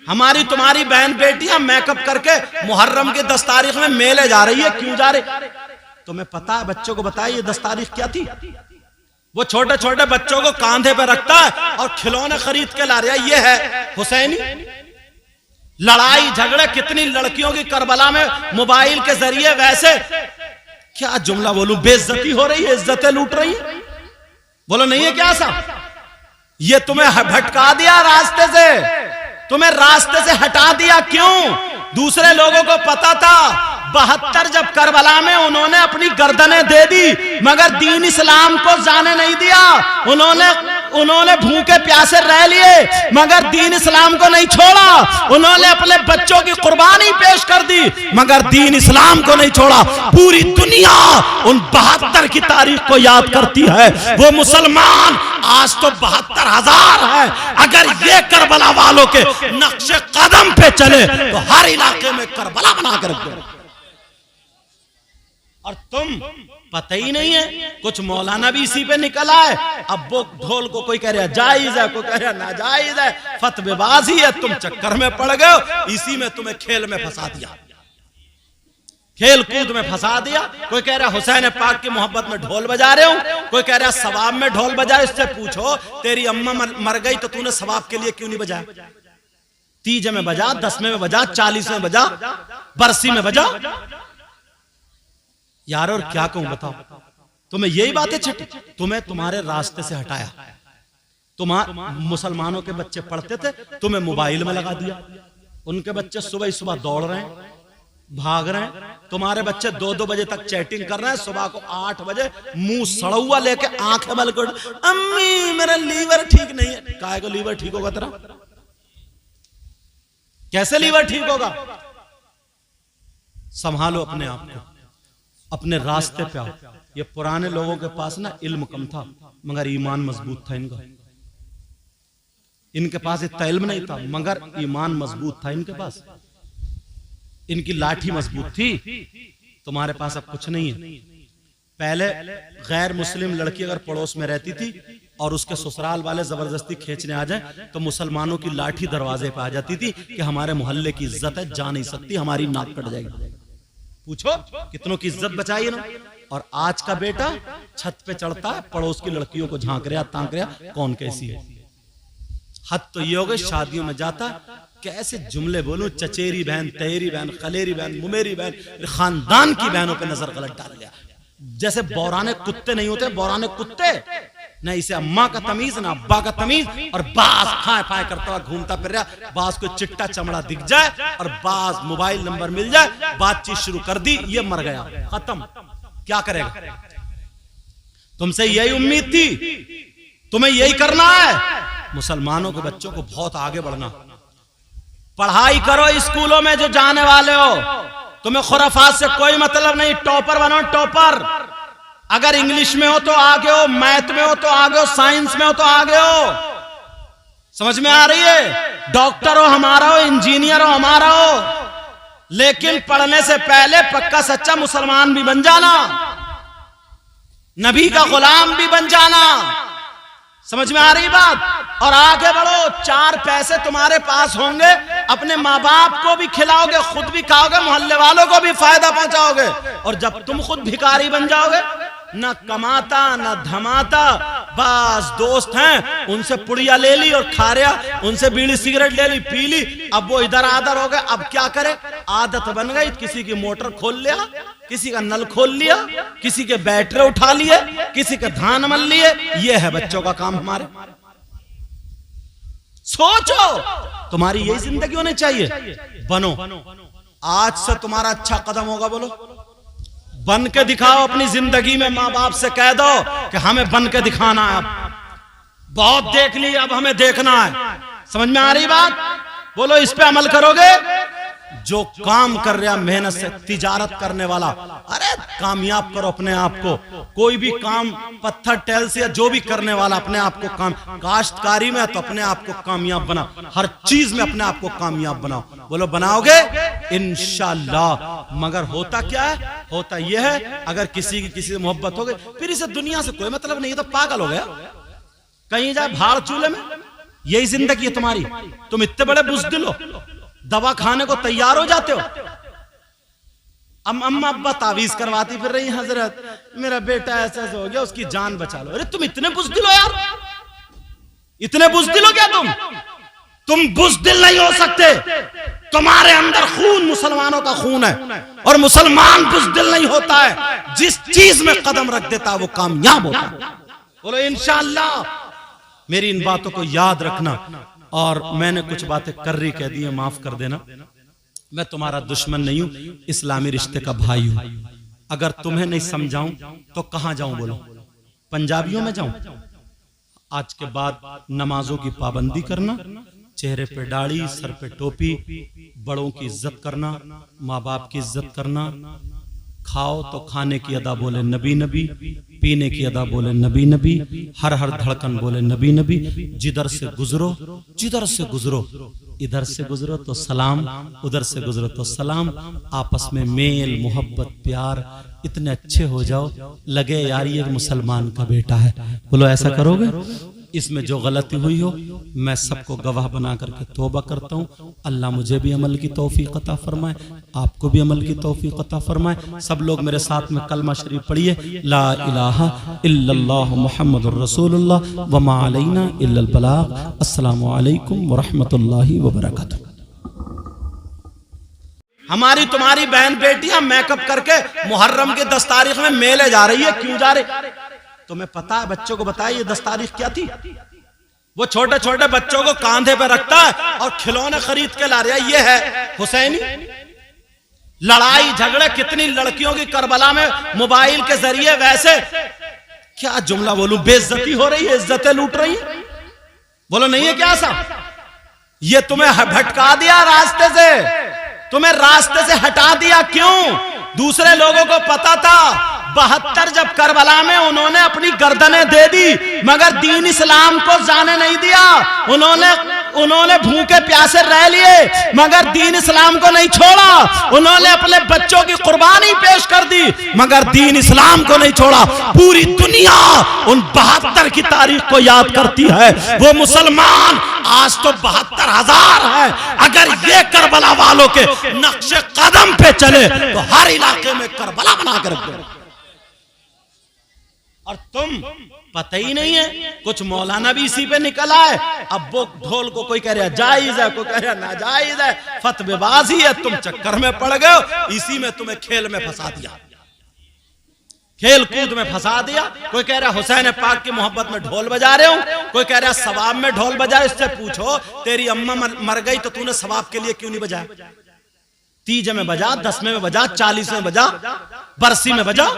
हमारी तुम्हारी बहन बेटियां मेकअप करके मुहर्रम की 10 तारीख में मेले जा रही है, क्यों जा रही? तुम्हें पता है? बच्चों को बताइए 10 तारीख क्या थी? वो छोटे छोटे बच्चों को कांधे पे रखता है और खिलौने खरीद के ला रहा है। ये है हुसैनी। लड़ाई झगड़े कितनी लड़कियों की करबला में मोबाइल के जरिए, वैसे क्या जुमला बोलूं, बेइज्जती हो रही है, इज्जतें लूट रही है। बोलो नहीं है क्या साहब? ये तुम्हें भटका दिया रास्ते से, तुम्हें रास्ते से हटा दिया। क्यों? दूसरे लोगों को पता था 72 जब करबला में उन्होंने अपनी गर्दनें दे दी, मगर दीन इस्लाम को जाने नहीं दिया। उन्होंने भूखे प्यासे रह लिए, मगर दीन इस्लाम को नहीं छोड़ा। उन्होंने अपने बच्चों की कुर्बानी पेश कर दी, मगर दीन इस्लाम को नहीं छोड़ा। पूरी दुनिया उन 72 की तारीख को याद करती है। वो मुसलमान आज तो 72,000 है। अगर ये करबला वालों के नक्शे कदम पे चले तो हर इलाके में करबला बना कर रख दो। और तुम पता ही नहीं है, कुछ मौलाना भी इसी पे निकल आए। अब वो ढोल को कोई कह रहा जायज है, कोई कह रहा नाजायज है, फतवेबाजी है। तुम चक्कर में पड़ गए हो, इसी में तुम्हें खेल में फंसा दिया, खेल कूद में फंसा दिया। कोई कह रहा हुसैन पाक की मोहब्बत में ढोल बजा रहे हो, कोई कह रहा सवाब में ढोल बजा। इससे पूछो तेरी अम्मा मर गई तो तूने सवाब के लिए क्यों नहीं बजाया? 30 में बजा, 10 में बजा, 40 में बजा, बरसी में बजा। यार और क्या कहूं बताओ? तुम्हें यही बातें छठी, तुम्हें तुम्हारे रास्ते से हटाया। मुसलमानों के बच्चे पढ़ते थे, तुम्हें मोबाइल में लगा दिया। उनके बच्चे सुबह सुबह दौड़ रहे हैं, भाग रहे हैं। तुम्हारे बच्चे 2-2 बजे तक चैटिंग कर रहे हैं। सुबह को 8 बजे मुंह सड़ा हुआ लेके आंखें बल कर, अम्मी मेरा लीवर ठीक नहीं है। काहे को लीवर ठीक होगा तेरा? कैसे लीवर ठीक होगा? संभालो अपने आप को, अपने रास्ते पे आओ। ये पुराने लोगों के पास ना इल्म कम था, मगर ईमान मजबूत था इनका। इनके पास इतना इल्म नहीं था, मगर ईमान मजबूत था इनके पास। इनकी लाठी मजबूत थी। तुम्हारे पास अब कुछ नहीं है। पहले गैर मुस्लिम लड़की अगर पड़ोस में रहती थी और उसके ससुराल वाले जबरदस्ती खींचने आ जाए तो मुसलमानों की लाठी दरवाजे पे आ जाती थी कि हमारे मोहल्ले की इज्जत है, जा नहीं सकती, हमारी नाक कट जाएगी। पूछो कितनों की इज्जत बचाई ना। और आज का बेटा छत पे चढ़ता है, पड़ोस की लड़कियों को झांक रहा तांक रहा, कौन कैसी है। हद तो ये हो गई, शादियों में जाता कैसे जुमले बोलूं, चचेरी बहन, तहेरी बहन, खलेरी बहन, मुमेरी बहन, खानदान की बहनों पे नजर गलत डाल गया। जैसे बौराने कुत्ते नहीं होते, बौराने कुत्ते न इसे अम्मा का तमीज न अब्बा का तमीज। और बाज फाय फाय करता हुआ घूमता फिर रहा। बाज को चिट्टा चमड़ा दिख जाए और बाज मोबाइल नंबर मिल जाए, बातचीत शुरू कर दी, ये मर गया, खत्म। क्या करेगा? तुमसे यही उम्मीद थी, तुम्हें यही करना है। मुसलमानों के बच्चों को बहुत आगे बढ़ना। पढ़ाई करो स्कूलों में जो जाने वाले हो, तुम्हें खुराफात से कोई मतलब नहीं। टॉपर बनो, टॉपर। अगर इंग्लिश में हो तो आगे हो, मैथ में हो तो आगे हो, साइंस में हो तो आगे हो। समझ में आ रही है? डॉक्टर हो हमारा हो, इंजीनियर हो हमारा हो, लेकिन पढ़ने से पहले पक्का सच्चा मुसलमान भी बन जाना, नबी का गुलाम भी बन जाना। समझ में आ रही बात? और आगे बढ़ो। 4 पैसे तुम्हारे पास होंगे, अपने माँ बाप को भी खिलाओगे, खुद भी खाओगे, मोहल्ले वालों को भी फायदा पहुंचाओगे। और जब तुम खुद भिखारी बन जाओगे, न कमाता न धमाता, बस दोस्त हैं उनसे पुड़िया ले ली और खा रहा, उनसे बीड़ी सिगरेट ले ली, पी ली। अब वो इधर आधर हो गए। अब क्या करे? आदत बन गई। किसी की मोटर खोल लिया, किसी का नल खोल लिया, किसी के बैटरी उठा लिए, किसी के धान मल लिए। ये है बच्चों का काम हमारे। सोचो, तुम्हारी यही जिंदगी होनी चाहिए। बनो। आज से तुम्हारा अच्छा कदम होगा। बोलो, बन के दिखाओ अपनी जिंदगी में। माँ बाप से कह दो कि हमें बन के दिखाना है। अब बहुत देख ली, अब हमें देखना है। समझ में आ रही बात? बोलो, इस पे अमल करोगे? जो काम कर रहा मेहनत से, तिजारत करने वाला, अरे कामयाब करो अपने आप को। कोई भी काम पत्थर टैल से या जो भी करने वाला अपने आप को काम, काश्तकारी में तो अपने आप को कामयाब बनाओ, हर चीज में अपने आप को कामयाब बनाओ। बोलो, बनाओगे इंशाअल्लाह। मगर होता क्या है? होता यह है, अगर किसी की किसी से मोहब्बत हो गई, फिर इसे दुनिया से कोई मतलब नहीं है, तो पागल हो गया। कहीं जाए भाड़ चूल्हे में, यही जिंदगी है तुम्हारी। तुम इतने बड़े बुज़दिल हो, दवा खाने को तैयार हो जाते हो। अम्मा अब्बा तावीज करवाती फिर रही, हजरत मेरा बेटा ऐसा हो गया, उसकी जान बचा लो। अरे तुम इतने बुज़दिल हो यार, इतने बुज़दिल हो क्या तुम बुज़दिल नहीं हो सकते। तुम्हारे अंदर खून मुसलमानों का खून है, और मुसलमान बुज़दिल नहीं होता है। जिस चीज में कदम रख देता है वो कामयाब होता है। बोलो इंशाअल्लाह। मेरी इन बातों को याद रखना। और मैंने कुछ बातें कर रही कह दी है, माफ कर देना। मैं तुम्हारा दुश्मन नहीं हूं, इस्लामी रिश्ते का भाई हूं। अगर तुम्हें नहीं समझाऊं तो कहां जाऊं? बोलो, पंजाबियों में जाऊं? आज के बाद नमाजों की पाबंदी करना, चेहरे पे दाढ़ी, सर पे टोपी, बड़ों की इज्जत करना, माँ बाप की इज्जत करना, खाओ तो खाने की अदा बोले नबी नबी, पीने की अदा बोले नबी नबी, हर हर धड़कन बोले नबी नबी, जिधर से गुजरो इधर से गुजरो तो सलाम, उधर से गुजरो तो सलाम। आपस में मेल मोहब्बत प्यार इतने अच्छे हो जाओ, लगे यार ये मुसलमान का बेटा है। बोलो ऐसा करोगे? इसमें जो गलती हुई हो मैं सबको गवाह बना करके तौबा करता हूँ। अल्लाह मुझे भी अमल की तौफीक अता फरमाए, आपको भी अमल की तौफीक अता फरमाए। सब लोग मेरे साथ में कलमा शरीफ पढ़िए, ला इलाहा इल्लल्लाह मुहम्मदुर रसूलुल्लाह व मा अलैना इल्लल बलाग। अस्सलामु अलैकुम व रहमतुल्लाहि व बरकातुहू। हमारी तुम्हारी बहन बेटियां मेकअप करके मुहर्रम के 10 तारीख में मेले जा रही है। क्यों जा रही? तुम्हें पता है? बच्चों को बताया ये 10 तारीख क्या थी? वो छोटे छोटे बच्चों को कांधे पे रखता है और खिलौने खरीद के ला रहा है। ये है हुसैनी। लड़ाई झगड़े कितनी लड़कियों की करबला में मोबाइल के जरिए, वैसे क्या जुमला बोलूं, बेइज्जती हो रही है, इज्जतें लूट रही है। बोलो नहीं है क्या ऐसा? ये तुम्हें भटका दिया रास्ते से, तुम्हें रास्ते से हटा दिया। क्यों? दूसरे लोगों को पता था 72 जब करबला में उन्होंने अपनी गर्दनें दे दी, मगर दीन इस्लाम को जाने नहीं दिया। उन्होंने भूखे प्यासे रह लिए, मगर दीन इस्लाम को नहीं छोड़ा। उन्होंने अपने बच्चों की कुर्बानी पेश कर दी, मगर दीन इस्लाम को नहीं छोड़ा। पूरी दुनिया उन 72 की तारीख को याद करती है। वो मुसलमान आज तो 72,000 है। अगर ये करबला वालों के नक्शे कदम पे चले तो हर इलाके में करबला बना कर रख दो। और तुम पता ही नहीं है, कुछ मौलाना भी इसी पे निकला है। अब वो ढोल को कोई कह रहा जायज है, कोई कह रहा नाजायज है, फतवेबाजी है। तुम चक्कर में पड़ गए हो, इसी में तुम्हें खेल में फंसा दिया, खेल कूद में फंसा दिया। कोई कह रहा हुसैन पाक की मोहब्बत में ढोल बजा रहे हो, कोई कह रहा सवाब में ढोल बजाए। इससे पूछो तेरी अम्मा मर गई तो तूने सवाब के लिए क्यों नहीं बजाया? 30 में बजा, 10 में बजा, 40 में बजा, बरसी में बजा।